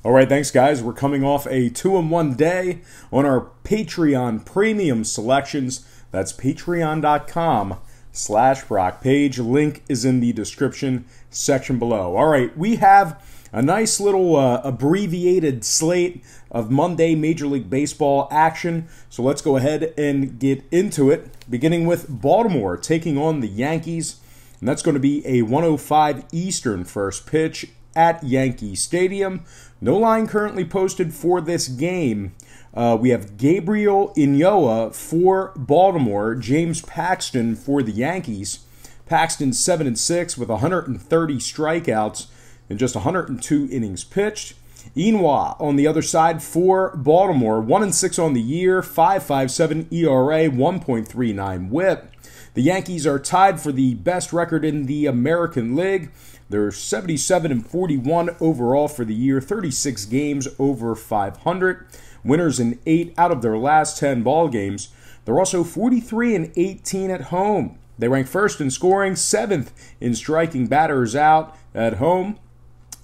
All right, thanks, guys. We're coming off a 2-in-1 day on our Patreon premium selections. That's patreon.com/BrockPage. Link is in the description section below. All right, we have a nice little abbreviated slate of Monday Major League Baseball action. So let's go ahead and get into it, beginning with Baltimore taking on the Yankees. And that's going to be a 1:05 Eastern first pitch at Yankee Stadium. No line currently posted for this game. We have Gabriel Inoa for Baltimore, James Paxton for the Yankees. Paxton 7-6 with 130 strikeouts in just 102 innings pitched. Inoa on the other side for Baltimore, 1-6 on the year, 5.57 ERA, 1.39 WHIP. The Yankees are tied for the best record in the American League. They're 77-41 overall for the year, 36 games over 500. Winners in 8 out of their last 10 ball games. They're also 43-18 at home. They rank first in scoring, 7th in striking batters out at home.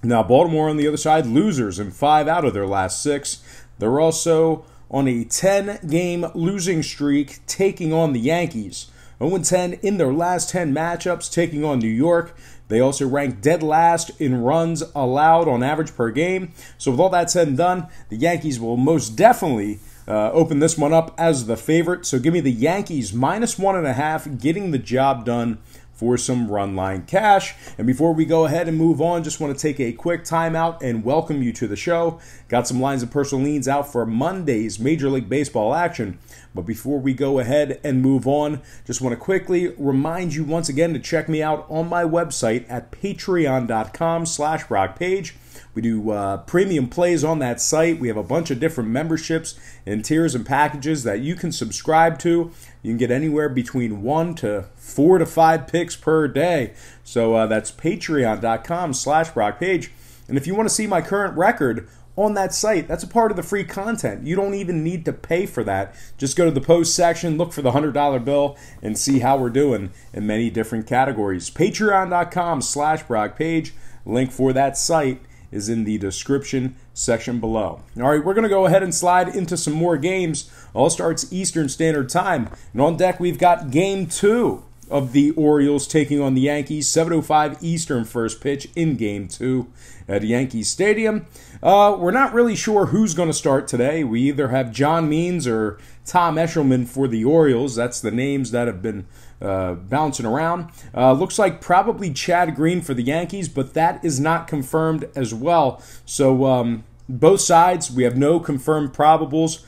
Now, Baltimore on the other side, losers in 5 out of their last 6. They're also on a 10-game losing streak, taking on the Yankees. 0-10 in their last 10 matchups, taking on New York. They also rank dead last in runs allowed on average per game. So with all that said and done, the Yankees will most definitely open this one up as the favorite. So give me the Yankees -1.5, getting the job done for some run line cash. And before we go ahead and move on, just want to take a quick timeout and welcome you to the show. Got some lines of personal leans out for Monday's Major League Baseball action. But before we go ahead and move on, just want to quickly remind you once again to check me out on my website at patreon.com/BrockPage. We do premium plays on that site. We have a bunch of different memberships and tiers and packages that you can subscribe to. You can get anywhere between 1 to 4 to 5 picks per day. So that's patreon.com/BrockPage. And if you want to see my current record on that site, that's a part of the free content. You don't even need to pay for that. Just go to the post section, look for the $100 bill, and see how we're doing in many different categories. Patreon.com/BrockPage. Link for that site is in the description section below. All right, we're going to go ahead and slide into some more games. All starts Eastern Standard Time. And on deck, we've got Game 2 of the Orioles taking on the Yankees. 7:05 Eastern first pitch in Game 2 at Yankee Stadium. We're not really sure who's going to start today. We either have John Means or Tom Eshelman for the Orioles. That's the names that have been bouncing around. Looks like probably Chad Green for the Yankees, but that is not confirmed as well. So both sides, we have no confirmed probables.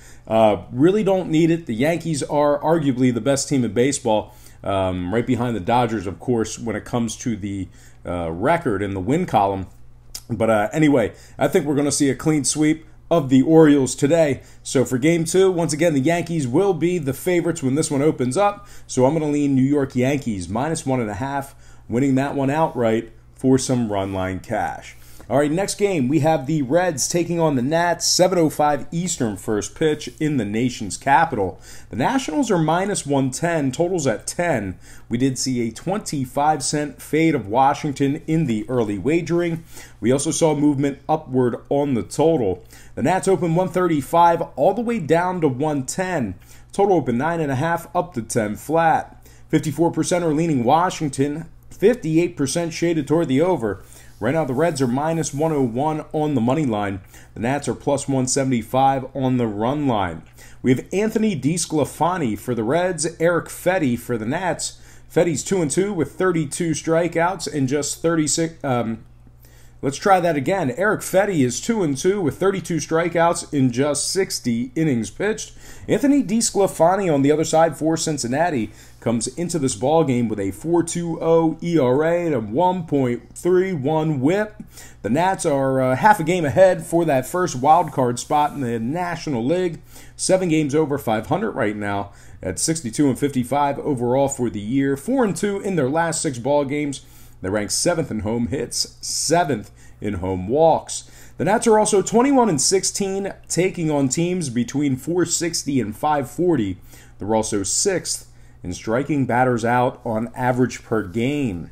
Really don't need it. The Yankees are arguably the best team in baseball, right behind the Dodgers, of course, when it comes to the record in the win column. But anyway, I think we're going to see a clean sweep of the Orioles today. So for Game 2, once again, the Yankees will be the favorites when this one opens up. So I'm going to lean New York Yankees -1.5, winning that one outright for some run line cash. All right, next game, we have the Reds taking on the Nats, 7:05 Eastern first pitch in the nation's capital. The Nationals are -110, totals at 10. We did see a 25-cent fade of Washington in the early wagering. We also saw movement upward on the total. The Nats open 135 all the way down to 110. Total open 9.5 up to 10 flat. 54% are leaning Washington, 58% shaded toward the over. Right now, the Reds are -101 on the money line. The Nats are +175 on the run line. We have Anthony DeSclafani for the Reds, Eric Fetty for the Nats. Fetty's 2-2 with 32 strikeouts and just 36. Let's try that again. Eric Fetty is 2-2 with 32 strikeouts in just 60 innings pitched. Anthony DeSclafani on the other side for Cincinnati comes into this ball game with a 4.20 ERA and a 1.31 WHIP. The Nats are half a game ahead for that first wild card spot in the National League. 7 games over 500 right now at 62-55 overall for the year. 4-2 in their last 6 ball games. They rank 7th in home hits, 7th in home walks. The Nats are also 21-16, taking on teams between 460 and 540. They're also 6th in striking batters out on average per game.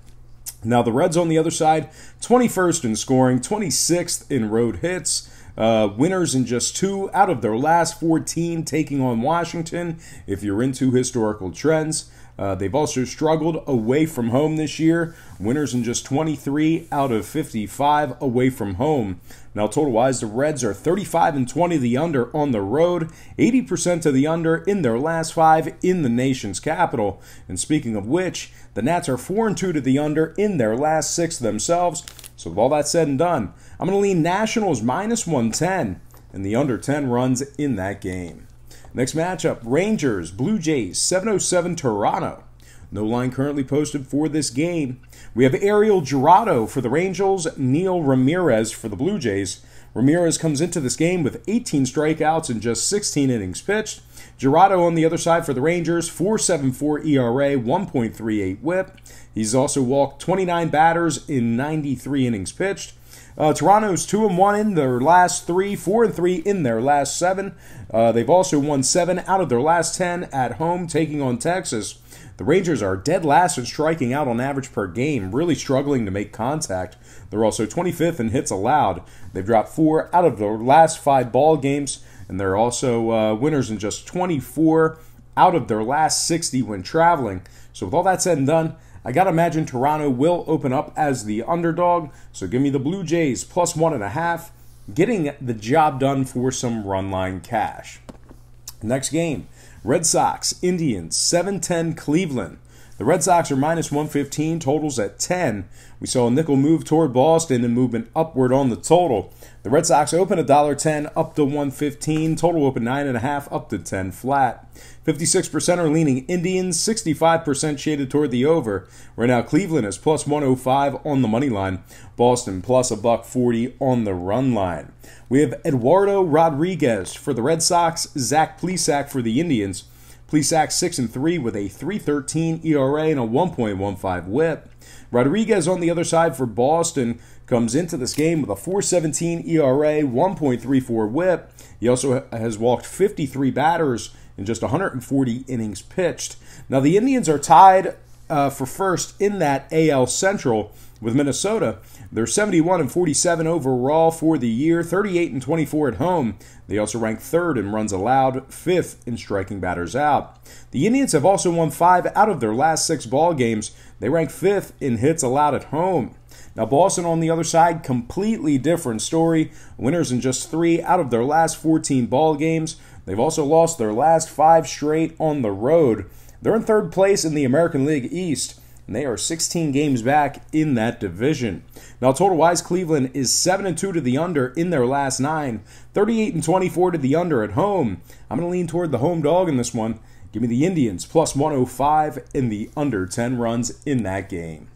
Now the Reds on the other side, 21st in scoring, 26th in road hits, Winners in just 2 out of their last 14 taking on Washington, if you're into historical trends. They've also struggled away from home this year. Winners in just 23 out of 55 away from home. Now, total-wise, the Reds are 35-20 the under on the road, 80% to the under in their last 5 in the nation's capital. And speaking of which, the Nats are 4-2 to the under in their last 6 themselves. So with all that said and done, I'm going to lean Nationals minus 110 and the under 10 runs in that game. Next matchup, Rangers, Blue Jays, 7:07 Toronto. No line currently posted for this game. We have Ariel Jurado for the Rangers, Neil Ramirez for the Blue Jays. Ramirez comes into this game with 18 strikeouts in just 16 innings pitched. Jurado on the other side for the Rangers, 4.74 ERA, 1.38 whip. He's also walked 29 batters in 93 innings pitched. Toronto's 2-1 in their last 3, 4-3 in their last 7. They've also won 7 out of their last 10 at home, taking on Texas. The Rangers are dead last in striking out on average per game, really struggling to make contact. They're also 25th in hits allowed. They've dropped 4 out of their last 5 ball games, and they're also winners in just 24 out of their last 60 when traveling. So with all that said and done, I got to imagine Toronto will open up as the underdog, so give me the Blue Jays plus 1.5, getting the job done for some run line cash. Next game, Red Sox, Indians, 7-10 Cleveland. The Red Sox are minus 115, totals at 10. We saw a nickel move toward Boston and movement upward on the total. The Red Sox open $1.10 up to 115, total open 9.5 up to 10 flat. 56% are leaning Indians, 65% shaded toward the over. Right now, Cleveland is plus 105 on the money line. Boston plus $1.40 on the run line. We have Eduardo Rodriguez for the Red Sox, Zach Plesac for the Indians. Plesac 6-3 with a 3.13 ERA and a 1.15 whip. Rodriguez on the other side for Boston comes into this game with a 4.17 ERA, 1.34 whip. He also has walked 53 batters in just 140 innings pitched. Now, the Indians are tied for first in that AL Central with Minnesota. They're 71-47 overall for the year, 38-24 at home. They also rank 3rd in runs allowed, 5th in striking batters out. The Indians have also won 5 out of their last 6 ball games. They rank 5th in hits allowed at home. Now, Boston on the other side, completely different story. Winners in just 3 out of their last 14 ball games. They've also lost their last 5 straight on the road. They're in 3rd place in the American League East, and they are 16 games back in that division. Now, total-wise, Cleveland is 7-2 to the under in their last 9, 38-24 to the under at home. I'm going to lean toward the home dog in this one. Give me the Indians plus 105 in the under 10 runs in that game.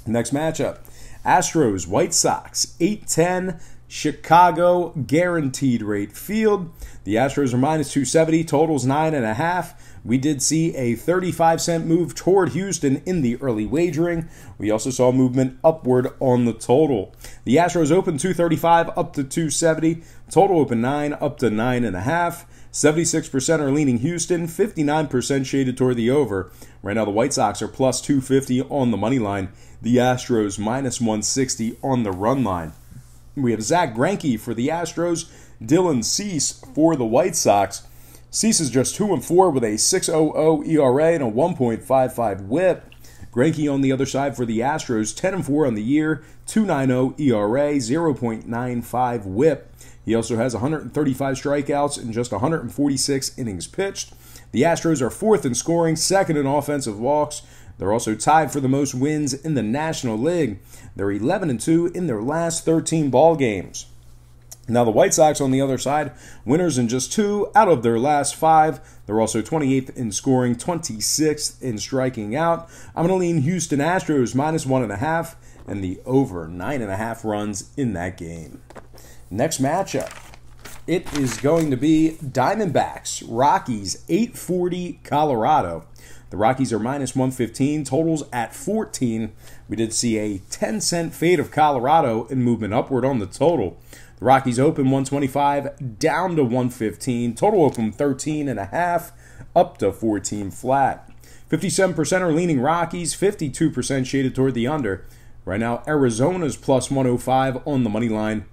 Next matchup, Astros, White Sox, 8-10, Chicago, guaranteed rate field. The Astros are minus 270, totals 9.5. We did see a 35-cent move toward Houston in the early wagering. We also saw movement upward on the total. The Astros opened 235 up to 270. Total open 9 up to 9.5. 76% are leaning Houston, 59% shaded toward the over. Right now, the White Sox are plus 250 on the money line. The Astros minus 160 on the run line. We have Zach Greinke for the Astros, Dylan Cease for the White Sox. Cease is just 2-4 with a 6.00 ERA and a 1.55 whip. Greinke on the other side for the Astros, 10-4 on the year, 2.90 ERA, 0.95 whip. He also has 135 strikeouts in just 146 innings pitched. The Astros are 4th in scoring, 2nd in offensive walks. They're also tied for the most wins in the National League. They're 11-2 in their last 13 ball games. Now, the White Sox on the other side, winners in just 2 out of their last 5. They're also 28th in scoring, 26th in striking out. I'm going to lean Houston Astros minus 1.5 and the over 9.5 runs in that game. Next matchup, it is going to be Diamondbacks, Rockies, 840 Colorado. The Rockies are minus 115, totals at 14. We did see a 10-cent fade of Colorado and movement upward on the total. The Rockies open 125 down to 115. Total open 13.5 up to 14 flat. 57% are leaning Rockies, 52% shaded toward the under. Right now, Arizona's plus 105 on the money line.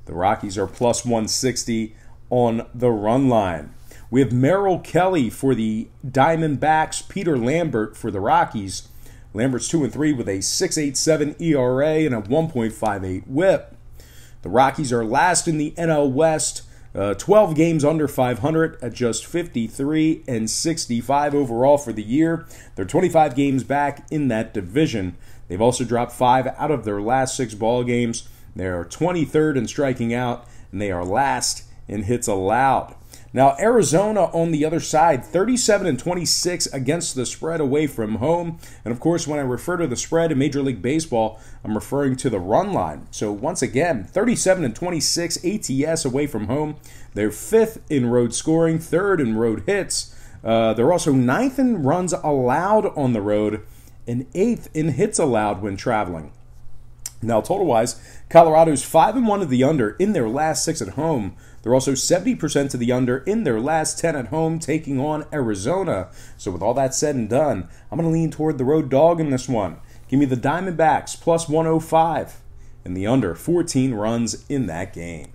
The Rockies are plus 160 on the run line. We have Merrill Kelly for the Diamondbacks, Peter Lambert for the Rockies. Lambert's 2-3 with a 6.87 ERA and a 1.58 WHIP. The Rockies are last in the NL West, 12 games under 500 at just 53 and 65 overall for the year. They're 25 games back in that division. They've also dropped 5 out of their last 6 ball games. They are 23rd in striking out, and they are last in hits allowed. Now, Arizona on the other side, 37-26 against the spread away from home. And of course, when I refer to the spread in Major League Baseball, I'm referring to the run line. So once again, 37-26 ATS away from home. They're 5th in road scoring, 3rd in road hits. They're also 9th in runs allowed on the road and 8th in hits allowed when traveling. Now, total-wise, Colorado's 5-1 to the under in their last 6 at home. They're also 70% to the under in their last 10 at home, taking on Arizona. So with all that said and done, I'm going to lean toward the road dog in this one. Give me the Diamondbacks plus 105 and the under 14 runs in that game.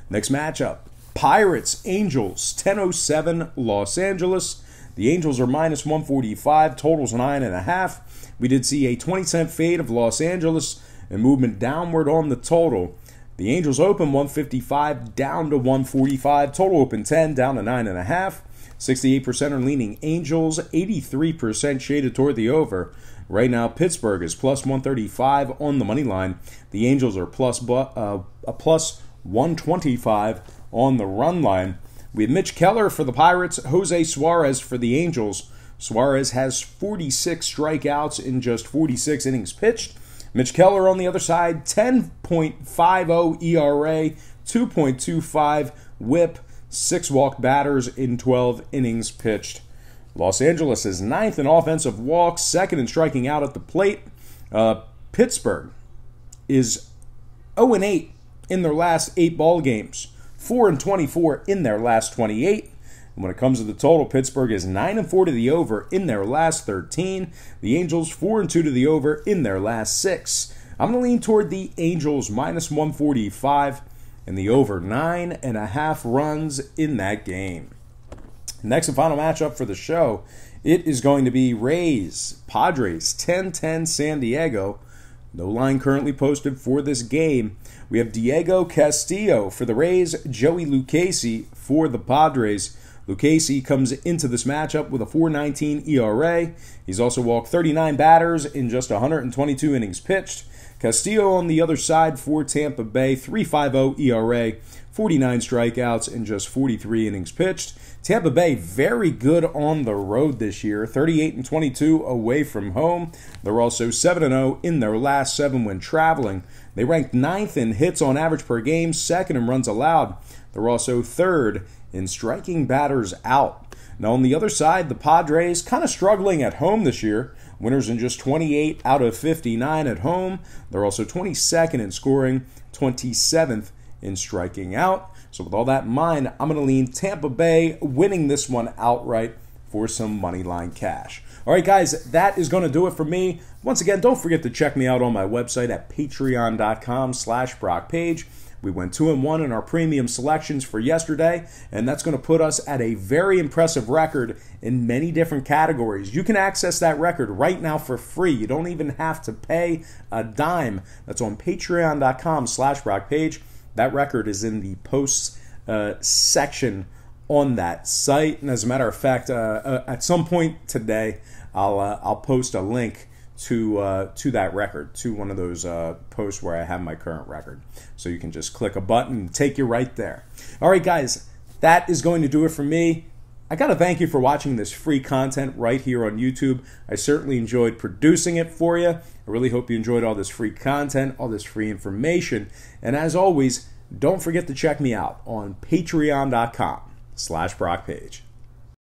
Next matchup, Pirates, Angels, 10:07 Los Angeles. The Angels are minus 145, totals 9.5. We did see a 20-cent fade of Los Angeles and movement downward on the total. The Angels open 155 down to 145. Total open 10 down to 9.5. 68% are leaning Angels. 83% shaded toward the over. Right now, Pittsburgh is plus 135 on the money line. The Angels are plus 125 on the run line. We have Mitch Keller for the Pirates, Jose Suarez for the Angels. Suarez has 46 strikeouts in just 46 innings pitched. Mitch Keller on the other side, 10.50 ERA, 2.25 WHIP, 6 walk batters in 12 innings pitched. Los Angeles is 9th in offensive walks, 2nd in striking out at the plate. Pittsburgh is 0-8 in their last 8 ball games, 4-24 in their last 28. When it comes to the total, Pittsburgh is 9-4 to the over in their last 13. The Angels 4-2 to the over in their last 6. I'm going to lean toward the Angels minus 145 and the over 9.5 runs in that game. Next and final matchup for the show, it is going to be Rays, Padres, 10-10 San Diego. No line currently posted for this game. We have Diego Castillo for the Rays, Joey Lucchesi for the Padres. Lucchesi comes into this matchup with a 4.19 ERA. He's also walked 39 batters in just 122 innings pitched. Castillo on the other side for Tampa Bay, 3.50 ERA, 49 strikeouts in just 43 innings pitched. Tampa Bay very good on the road this year, 38-22 away from home. They're also 7-0 in their last 7 when traveling. They ranked 9th in hits on average per game, 2nd in runs allowed. They're also 3rd in striking batters out. Now on the other side, the Padres kind of struggling at home this year. Winners in just 28 out of 59 at home. They're also 22nd in scoring, 27th in striking out. So with all that in mind, I'm going to lean Tampa Bay winning this one outright for some money line cash. All right, guys, that is going to do it for me. Once again, don't forget to check me out on my website at patreon.com/BrockPage. We went 2-1 in our premium selections for yesterday, and that's going to put us at a very impressive record in many different categories. You can access that record right now for free. You don't even have to pay a dime. That's on patreon.com/BrockPage. That record is in the posts section on that site. And as a matter of fact, at some point today, I'll post a link to that record, to one of those posts where I have my current record. So you can just click a button and take you right there. All right, guys, that is going to do it for me. I got to thank you for watching this free content right here on YouTube. I certainly enjoyed producing it for you. I really hope you enjoyed all this free content, all this free information. And as always, don't forget to check me out on patreon.com/BrockPage.